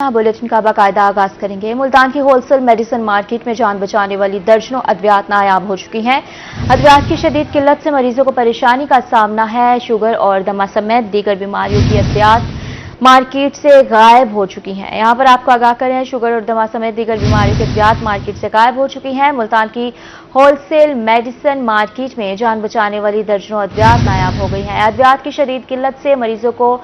Bulletin का बाकायदा आगाज करेंगे। मुल्तान की होलसेल मेडिसिन मार्केट में जान बचाने वाली दर्जनों अद्वियात नायाब हो चुकी हैं। अद्वियात की शदीद किल्लत से मरीजों को परेशानी का सामना है। शुगर और दमा समेत दीगर बीमारियों की अद्वियात मार्केट से गायब हो चुकी हैं। यहाँ पर आपको आगाह करें, शुगर और दमा समेत दीगर बीमारियों की अद्वियात मार्केट से गायब हो चुकी हैं। मुल्तान की होलसेल मेडिसिन मार्केट में जान बचाने वाली दर्जनों अद्वियात नायाब हो गई हैं। अद्वियात की शदीद किल्लत से मरीजों को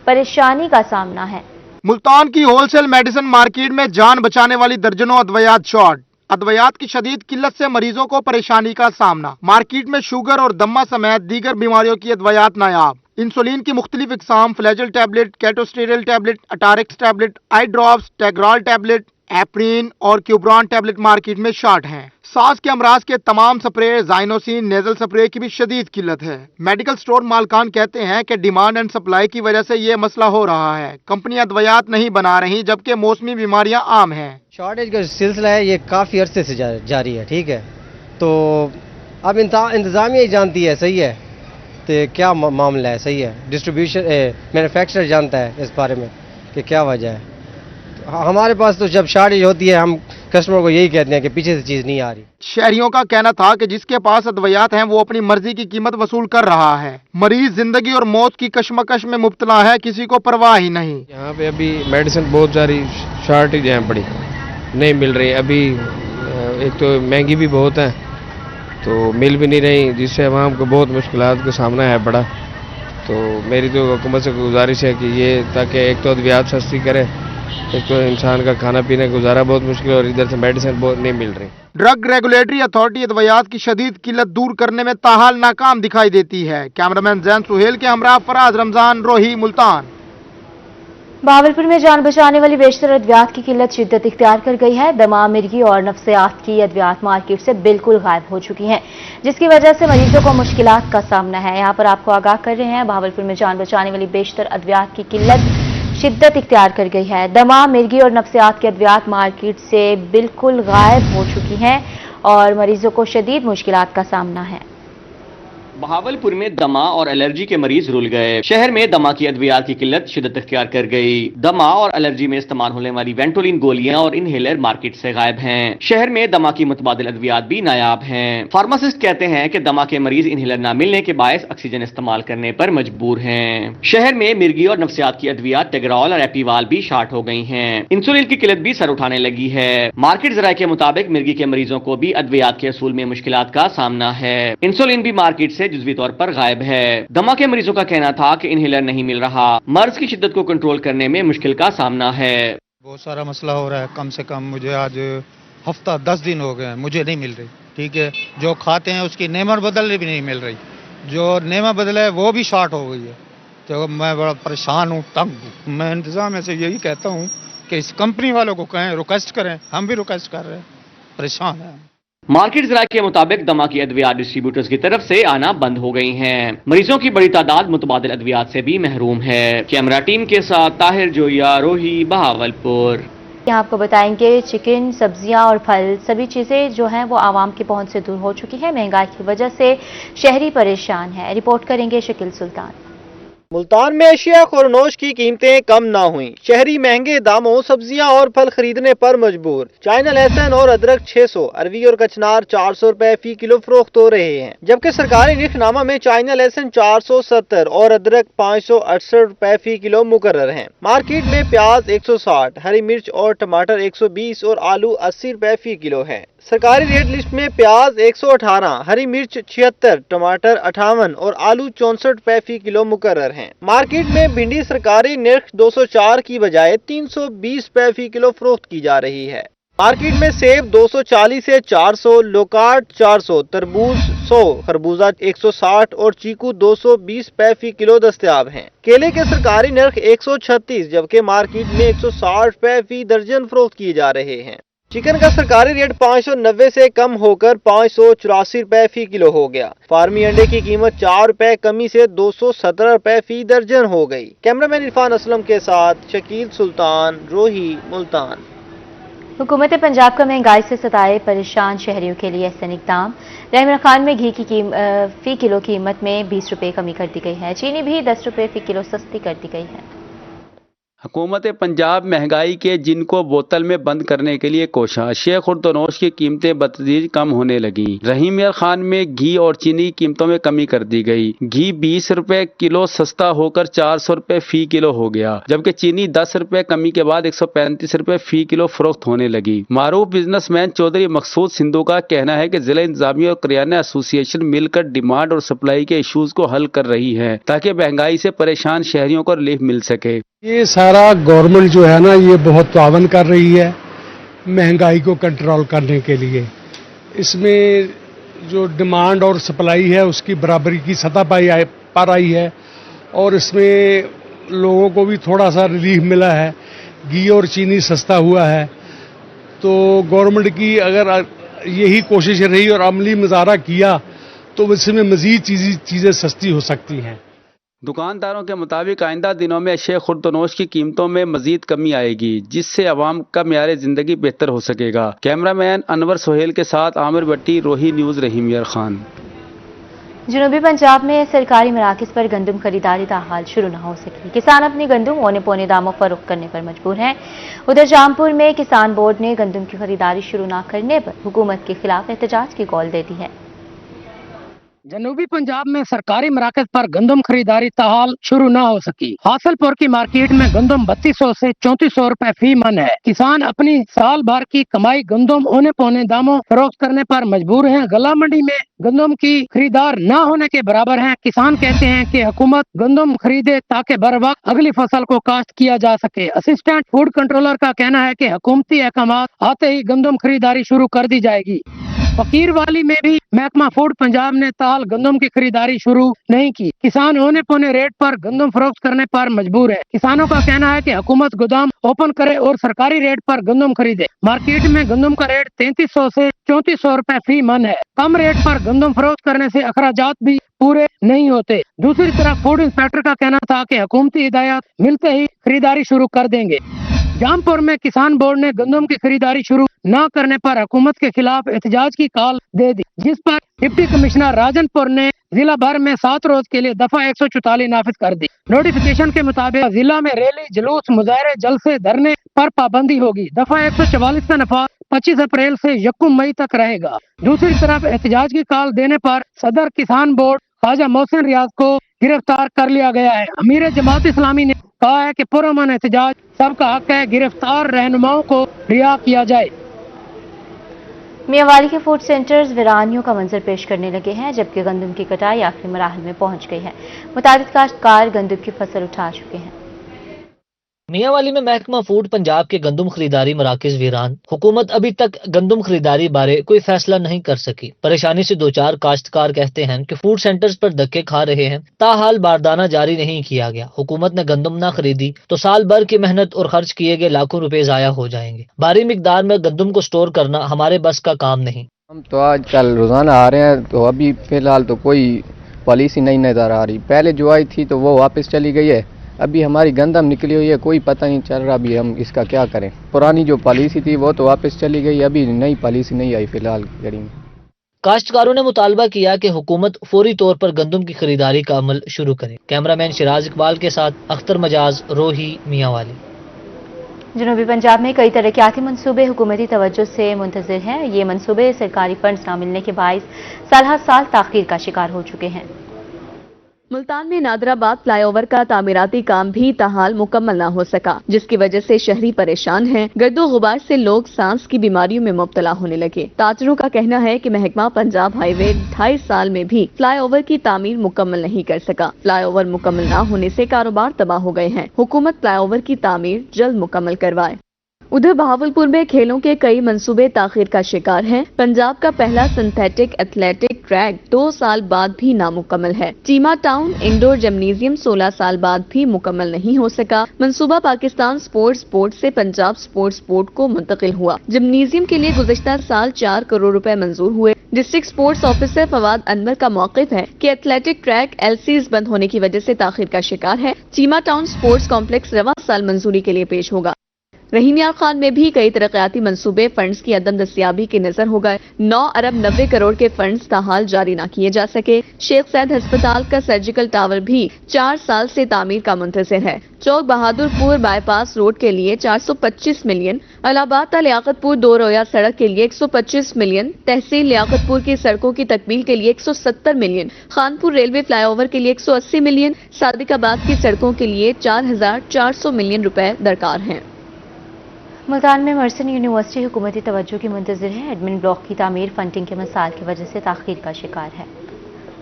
परेशानी का सामना है। मुल्तान की होलसेल मेडिसिन मार्केट में जान बचाने वाली दर्जनों अद्वियात शॉर्ट। अद्वियात की शदीद किल्लत से मरीजों को परेशानी का सामना। मार्केट में शुगर और दमा समेत दीगर बीमारियों की अद्वियात नायाब। इंसुलिन की मुख्तलिफ इकसाम, Flagyl tablet, Ketosteril tablet, Atarax tablet, eye drops, टेग्रॉल टैबलेट, एप्रीन और क्यूब्रान टैबलेट मार्केट में शॉर्ट हैं। सांस के अमराज के तमाम स्प्रे, जाइनोसिन, नेजल स्प्रे की भी शदीद किल्लत है। मेडिकल स्टोर मालकान कहते हैं कि डिमांड एंड सप्लाई की वजह से ये मसला हो रहा है। कंपनियां अद्वियात नहीं बना रही, जबकि मौसमी बीमारियां आम हैं। शॉर्टेज का सिलसिला है, ये काफ़ी अरसे से जारी है। ठीक है, तो अब इंतज़ामिया ही जानती है, सही है, तो क्या मामला है, सही है। डिस्ट्रीब्यूशन मैन्युफैक्चरर जानता है इस बारे में कि क्या वजह है। हमारे पास तो जब शॉर्टेज होती है, हम कस्टमर को यही कहते हैं कि पीछे से चीज़ नहीं आ रही। शहरियों का कहना था कि जिसके पास अद्वियात हैं वो अपनी मर्जी की कीमत वसूल कर रहा है। मरीज जिंदगी और मौत की कशमकश में मुब्तला है, किसी को परवाह ही नहीं। यहाँ पे अभी मेडिसिन बहुत सारी शॉर्टेज हैं, पड़ी नहीं मिल रही। अभी एक तो महंगी भी बहुत है, तो मिल भी नहीं रही, जिससे आवाम को बहुत मुश्किलात का सामना है बड़ा। तो मेरी तो हुकूमत से गुजारिश है कि ये ताकि एक तो अद्वियात सस्ती करे, एक तो इंसान का खाना पीने गुजारा बहुत मुश्किल, और इधर से मेडिसिन बहुत नहीं मिल रही। ड्रग रेगुलेटरी अथॉरिटी अद्वियात की शदीद किल्लत दूर करने में ताहाल नाकाम दिखाई देती है। कैमरामैन जैन सुहेल के हमरा फराज रमजान, रोही, मुल्तान। बहावलपुर में जान बचाने वाली बेशतर अद्वियात की किल्लत शिद्दत इख्तियार कर गई है। दमा, मिर्गी और नफ्सियात की अद्वियात मार्केट से बिल्कुल गायब हो चुकी हैं, जिसकी वजह से मरीजों को मुश्किलात का सामना है। यहाँ पर आपको आगाह कर रहे हैं, बहावलपुर में जान बचाने वाली बेशतर अद्वियात की किल्लत शिद्दत इख्तियार कर गई है। दमा, मिर्गी और नफ्सियात की अद्वियात मार्केट से बिल्कुल गायब हो चुकी हैं और मरीजों को शदीद मुश्किलात का सामना है। बहावलपुर में दमा और एलर्जी के मरीज रुल गए। शहर में दमा की अद्वियात की किल्लत शिद्दत इख्तियार कर गई। दमा और एलर्जी में इस्तेमाल होने वाली वेंटोलिन गोलियां और इनहेलर मार्केट से गायब हैं। शहर में दमा की मुतबादिल अद्वियात भी नायाब हैं। फार्मासिस्ट कहते हैं कि दमा के मरीज इनहेलर न मिलने के बायस ऑक्सीजन इस्तेमाल करने पर मजबूर हैं। शहर में मिर्गी और नफ्सियात की अद्वियात टेग्रॉल और एपीवाल भी शार्ट हो गई हैं। इंसुलिन की किल्लत भी सर उठाने लगी है। मार्केट जराये के मुताबिक मिर्गी के मरीजों को भी अद्वियात के असूल में मुश्किलात का सामना है। इंसुलिन भी मार्केट से जुज़वी तौर पर गायब है। दमा के मरीजों का कहना था कि इनहेलर नहीं मिल रहा, मर्ज की शिद्दत को कंट्रोल करने में मुश्किल का सामना है। बहुत सारा मसला हो रहा है। कम से कम मुझे आज हफ्ता 10 दिन हो गए हैं, मुझे नहीं मिल रही। ठीक है, जो खाते हैं उसकी नेमर बदल भी नहीं मिल रही, जो नेमर बदल है वो भी शॉर्ट हो गई है। तो मैं बड़ा परेशान हूँ, तंग हूँ। मैं इंतजाम से यही कहता हूँ कि इस कंपनी वालों को कहें, रिक्वेस्ट करें, हम भी रिक्वेस्ट कर रहे हैं, परेशान हैं। मार्केट जराये के मुताबिक दमा की अद्वियात डिस्ट्रीब्यूटर्स की तरफ से आना बंद हो गई हैं। मरीजों की बड़ी तादाद मुतबादिल अद्वियात से भी महरूम है। कैमरा टीम के साथ ताहिर जोया, रोही, बहावलपुर। यहाँ आपको बताएंगे, चिकन, सब्जियां और फल सभी चीजें जो हैं वो आवाम की पहुंच से दूर हो चुकी है। महंगाई की वजह से शहरी परेशान है। रिपोर्ट करेंगे शकील सुल्तान। मुल्तान में अशिया खुरनोश की कीमतें कम ना हुई। शहरी महंगे दामों सब्जियां और फल खरीदने पर मजबूर। चाइना लहसुन और अदरक 600, अरवी और कचनार 400 रुपए फी किलो फरोख्त हो रहे हैं, जबकि सरकारी निखनामा में चाइना लहसुन 470 और अदरक 568 रुपए फी किलो मुकर्रर हैं। मार्केट में प्याज 160, हरी मिर्च और टमाटर 120 और आलू 80 रुपए फी किलो है। सरकारी रेट लिस्ट में प्याज 118, हरी मिर्च 76, टमाटर 58 और आलू 64 रुपए फी किलो मुकर्रर हैं। मार्केट में भिंडी सरकारी निर्ख 204 की बजाय 320 रुपए फी किलो फरोख्त की जा रही है। मार्केट में सेब 240 से 400, लोकाट 400, तरबूज 100, खरबूजा 160 और चीकू 220 रुपए फी किलो दस्तयाब हैं। केले के सरकारी निर्ख 136, जबकि मार्केट में 160 रुपए फी दर्जन फरोख्त किए जा रहे हैं। चिकन का सरकारी रेट 590 से कम होकर 584 रुपए फी किलो हो गया। फार्मी अंडे की कीमत 4 रुपए कमी से 217 रुपए फी दर्जन हो गई। कैमरामैन इरफान असलम के साथ शकील सुल्तान, रोही, मुल्तान। हुकूमत पंजाब का महंगाई से सताए परेशान शहरियों के लिए एहसन इक़दाम। रहमान खान में घी की फी किलो कीमत में 20 रुपए कमी कर दी गई है। चीनी भी 10 रुपए फी किलो सस्ती कर दी गई है। حکومت پنجاب مہنگائی کے جن کو بوتل میں بند کرنے کے لیے کوشاں، شے خردنوش کی قیمتیں بتدریج کم ہونے لگیں۔ رحیم یار خان میں گھی اور چینی کی قیمتوں میں کمی کر دی گئی۔ گھی 20 روپے کلو سستا ہو کر 400 روپے فی کلو ہو گیا، جبکہ چینی 10 روپے کمی کے بعد 135 روپے فی کلو فروخت ہونے لگی۔ معروف بزنس مین چودھری مقصود سندھو کا کہنا ہے کہ ضلع انتظامیہ اور کریانہ ایسوسی ایشن مل کر ڈیمانڈ اور سپلائی کے ایشوز کو حل کر رہی ہے تاکہ مہنگائی سے پریشان شہریوں کو ریلیف مل سکے۔ یہ سارا گورنمنٹ جو ہے نا یہ بہت تعاون کر رہی ہے مہنگائی کو کنٹرول کرنے کے لیے۔ اس میں جو ڈیمانڈ اور سپلائی ہے اس کی برابری کی سطح پر آئی ہے، اور اس میں لوگوں کو بھی تھوڑا سا ریلیف ملا ہے، گھی اور چینی سستا ہوا ہے۔ تو گورنمنٹ کی اگر یہی کوشش رہی اور عملی مظاہرہ کیا تو اس میں مزید چیزیں سستی ہو سکتی ہیں۔ دکانداروں کے مطابق آئندہ دنوں میں اشیاء خردنوش کی قیمتوں میں مزید کمی آئے گی، جس سے عوام کا معیار زندگی بہتر ہو سکے گا۔ کیمرہ مین انور سہیل کے ساتھ عامر بٹی، روہی نیوز، رحیم یار خان۔ جنوبی پنجاب میں سرکاری مراکز پر گندم خریداری تاحال شروع نہ ہو سکی۔ کسان اپنی گندم اونے پونے داموں فروخت کرنے پر مجبور ہیں۔ ادھر جامپور میں کسان بورڈ نے گندم کی خریداری شروع نہ کرنے پر حکومت کے خلاف احتجاج کی کال دے دی ہے۔ جنوبی پنجاب میں سرکاری مراکز پر گندم خریداری تاحال شروع نہ ہو سکی۔ حاصل پور کی مارکیٹ میں گندم 3200 سے 3400 روپے فی من ہے۔ کسان اپنی سال بھر کی کمائی گندم اونے پونے داموں فروخت کرنے پر مجبور ہیں۔ گلا منڈی میں گندم کی خریدار نہ ہونے کے برابر ہیں۔ کسان کہتے ہیں کہ حکومت گندم خریدے تاکہ بر وقت اگلی فصل کو کاشت کیا جا سکے۔ اسسٹنٹ فوڈ کنٹرولر کا کہنا ہے کہ حکومتی احکامات آتے ہی گندم خریداری شروع کر دی جائے گی۔ فقیر والی میں بھی محکمہ فوڈ پنجاب نے تاحال گندم کی خریداری شروع نہیں کی۔ کسان اونے پونے ریٹ پر گندم فروخت کرنے پر مجبور ہے۔ کسانوں کا کہنا ہے کہ حکومت گودام اوپن کرے اور سرکاری ریٹ پر گندم خریدے۔ مارکیٹ میں گندم کا ریٹ 3300 سے 3400 روپے فی من ہے۔ کم ریٹ پر گندم فروخت کرنے سے اخراجات بھی پورے نہیں ہوتے۔ دوسری طرف فوڈ انسپیکٹر کا کہنا تھا کہ حکومتی ہدایات ملتے ہی خریداری شروع کر دیں گے۔ جامپور میں کسان بورڈ نے گندم کی خریداری شروع نہ کرنے پر حکومت کے خلاف احتجاج کی کال دے دی، جس پر ڈپٹی کمشنر راجن پور نے ضلع بھر میں 7 روز کے لیے دفعہ 144 نافذ کر دی۔ نوٹیفیکیشن کے مطابق ضلع میں ریلی، جلوس، مظاہرے، جلسے، دھرنے پر پابندی ہوگی۔ دفعہ 144 کا نفاذ 25 اپریل سے 1 مئی تک رہے گا۔ دوسری طرف احتجاج کی کال دینے پر صدر کسان بورڈ خواجہ محسن ریاض کو گرفتار کر لیا گیا ہے۔ امیر جماعت اسلامی نے کہا ہے کہ پرامن احتجاج سب کا حق ہے، گرفتار رہنماؤں کو رہا کیا جائے۔ میاں والی کے فوڈ سینٹرز ویرانیوں کا منظر پیش کرنے لگے ہیں، جبکہ گندم کی کٹائی آخری مراحل میں پہنچ گئی ہے۔ متعدد کاشتکار گندم کی فصل اٹھا چکے ہیں۔ میاں والی میں محکمہ فوڈ پنجاب کے گندم خریداری مراکز ویران۔ حکومت ابھی تک گندم خریداری بارے کوئی فیصلہ نہیں کر سکی۔ پریشانی سے دوچار کاشتکار کہتے ہیں کہ فوڈ سینٹرز پر دھکے کھا رہے ہیں۔ تاحال باردانہ جاری نہیں کیا گیا۔ حکومت نے گندم نہ خریدی تو سال بھر کی محنت اور خرچ کیے گئے لاکھوں روپے ضائع ہو جائیں گے۔ بھاری مقدار میں گندم کو سٹور کرنا ہمارے بس کا کام نہیں۔ ہم تو آج کل روزانہ آ رہے ہیں، تو ابھی فی الحال تو کوئی پالیسی نہیں نظر آ رہی۔ پہلے جو آئی تھی تو وہ واپس چلی گئی ہے، ابھی ہماری گندم نکلی ہوئی ہے، کوئی پتہ نہیں چل رہا ابھی ہم اس کا کیا کریں۔ پرانی جو پالیسی تھی وہ تو واپس چلی گئی، ابھی نئی پالیسی نہیں آئی فی الحال گڑی میں۔ کاشتکاروں نے مطالبہ کیا کہ حکومت فوری طور پر گندم کی خریداری کا عمل شروع کرے۔ کیمرہ مین شراز اقبال کے ساتھ اختر مجاز، روہی، میاں والی۔ جنوبی پنجاب میں کئی ترقیاتی منصوبے حکومتی توجہ سے منتظر ہیں۔ یہ منصوبے سرکاری فنڈز نہ ملنے کے باعث سال ہر سال تاخیر کا شکار ہو چکے ہیں۔ ملتان میں نادرآباد فلائی اوور کا تعمیراتی کام بھی تاحال مکمل نہ ہو سکا، جس کی وجہ سے شہری پریشان ہیں۔ گرد و غبار سے لوگ سانس کی بیماریوں میں مبتلا ہونے لگے۔ تاجروں کا کہنا ہے کہ محکمہ پنجاب ہائی وے 2.5 سال میں بھی فلائی اوور کی تعمیر مکمل نہیں کر سکا۔ فلائی اوور مکمل نہ ہونے سے کاروبار تباہ ہو گئے ہیں۔ حکومت فلائی اوور کی تعمیر جلد مکمل کروائے۔ ادھر بہاولپور میں کھیلوں کے کئی منصوبے تاخیر کا شکار ہیں۔ پنجاب کا پہلا سنتھیٹک ایتھلیٹک ٹریک 2 سال بعد بھی نامکمل ہے۔ چیما ٹاؤن انڈور جمنیزیم 16 سال بعد بھی مکمل نہیں ہو سکا۔ منصوبہ پاکستان سپورٹس بورڈ سے پنجاب سپورٹس بورڈ کو منتقل ہوا۔ جمنیزیم کے لیے گزشتہ سال 4 کروڑ روپے منظور ہوئے۔ ڈسٹرکٹ سپورٹس آفیسر فواد انور کا موقف ہے کہ ایتھلیٹک ٹریک LCs بند ہونے کی وجہ سے تاخیر کا شکار ہے۔ چیما ٹاؤن سپورٹس کمپلیکس رواں سال منظوری کے لیے پیش ہوگا۔ रहीम यार खान में भी कई तरक्याती मंसूबे फंड्स की अदम दस्तियाबी के नजर हो गए। 9 अरब 90 करोड़ के फंड्स ताहाल जारी न किए जा सके। शेख सैद अस्पताल का सर्जिकल टावर भी 4 साल से तामीर का मुंतज़िर है। चौक बहादुरपुर बाईपास रोड के लिए 425 मिलियन, इलाहाबाद लियाकतपुर 2 रोया सड़क के लिए 125 मिलियन, तहसील लियाकतपुर की सड़कों की तकमील के लिए 170 मिलियन, खानपुर रेलवे फ्लाईओवर के लिए 180 मिलियन, सादिकाबाद की सड़कों के लिए 4400 मिलियन रुपए दरकार हैं। मुल्तान में मर्सन यूनिवर्सिटी हुकूमती तवज्जो की मुंतज़िर है। एडमिन ब्लॉक की तामीर फंडिंग के मसाइल की वजह से ताख़ीर का शिकार है।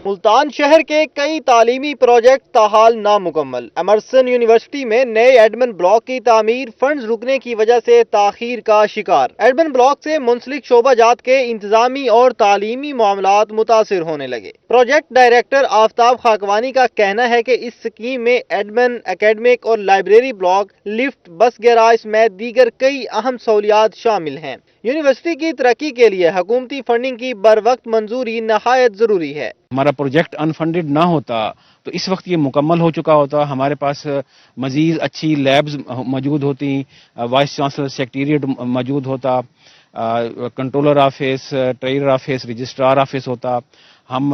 मुल्तान शहर के कई तालीमी प्रोजेक्ट ताहाल नामुकम्मल। एमरसन यूनिवर्सिटी में नए एडमिन ब्लॉक की तामीर फंड्स रुकने की वजह से ताखीर का शिकार। एडमिन ब्लॉक से मुंसलिक शोबाजात के इंतजामी और तालीमी मामलात मुतासिर होने लगे। प्रोजेक्ट डायरेक्टर आफ्ताब खाकवानी का कहना है कि इस स्कीम में एडमिन, एकेडमिक और लाइब्रेरी ब्लॉक, लिफ्ट, बस गैराज समेत दीगर कई अहम सहूलियात शामिल हैं। यूनिवर्सिटी की तरक्की के लिए हुकूमती फंडिंग की बर वक्त मंजूरी नहायत जरूरी है। हमारा प्रोजेक्ट अनफंडेड ना होता तो इस वक्त ये मुकम्मल हो चुका होता। हमारे पास मजीद अच्छी लैब्स मौजूद होती, वाइस चांसलर सेक्रेटेरिएट मौजूद होता, controller office, treasurer office, registrar office होता। हम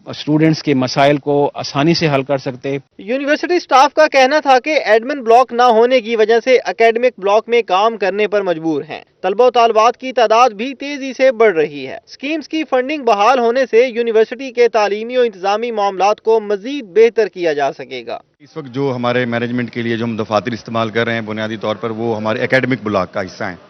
स्टूडेंट्स के मसाइल को आसानी से हल कर सकते। यूनिवर्सिटी स्टाफ का कहना था कि एडमिन ब्लॉक न होने की वजह से एकेडमिक ब्लॉक में काम करने पर मजबूर हैं। तलबा तालबात की तादाद भी तेजी से बढ़ रही है। स्कीम्स की फंडिंग बहाल होने से यूनिवर्सिटी के तालीमी और इंतजामी मामलात को मजीद बेहतर किया जा सकेगा। इस वक्त जो हमारे मैनेजमेंट के लिए जो हम दफातर इस्तेमाल कर रहे हैं बुनियादी तौर पर वो हमारे एकेडमिक ब्लॉक का हिस्सा है।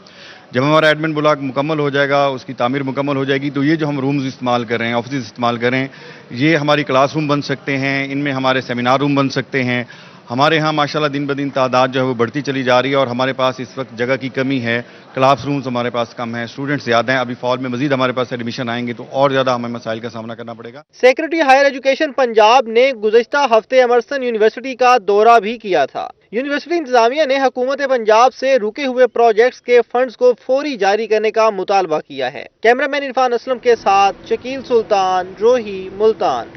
जब हमारा एडमिन ब्लॉक मुकम्मल हो जाएगा, उसकी तामीर मुकम्मल हो जाएगी, तो ये जो हम रूम्स इस्तेमाल कर रहे हैं, ऑफिस इस्तेमाल कर रहे हैं, ये हमारी क्लास रूम बन सकते हैं, इनमें हमारे सेमिनार रूम बन सकते हैं। हमारे यहाँ माशाल्लाह दिन ब दिन तादाद जो है वो बढ़ती चली जा रही है और हमारे पास इस वक्त जगह की कमी है। क्लास रूम्स हमारे पास कम है, स्टूडेंट्स ज़्यादा हैं। अभी फॉल में मजीद हमारे पास एडमिशन आएंगे तो और ज़्यादा हमें मसाइल का सामना करना पड़ेगा। सेक्रेटरी हायर एजुकेशन पंजाब ने गुज़श्ता हफ्ते एमरसन यूनिवर्सिटी का दौरा भी किया था। यूनिवर्सिटी इंतजामिया ने हुकूमत पंजाब से रुके हुए प्रोजेक्ट्स के फंड्स को फौरी जारी करने का मुतालबा किया है। कैमरामैन इरफान असलम के साथ शकील सुल्तान, रोही, मुल्तान।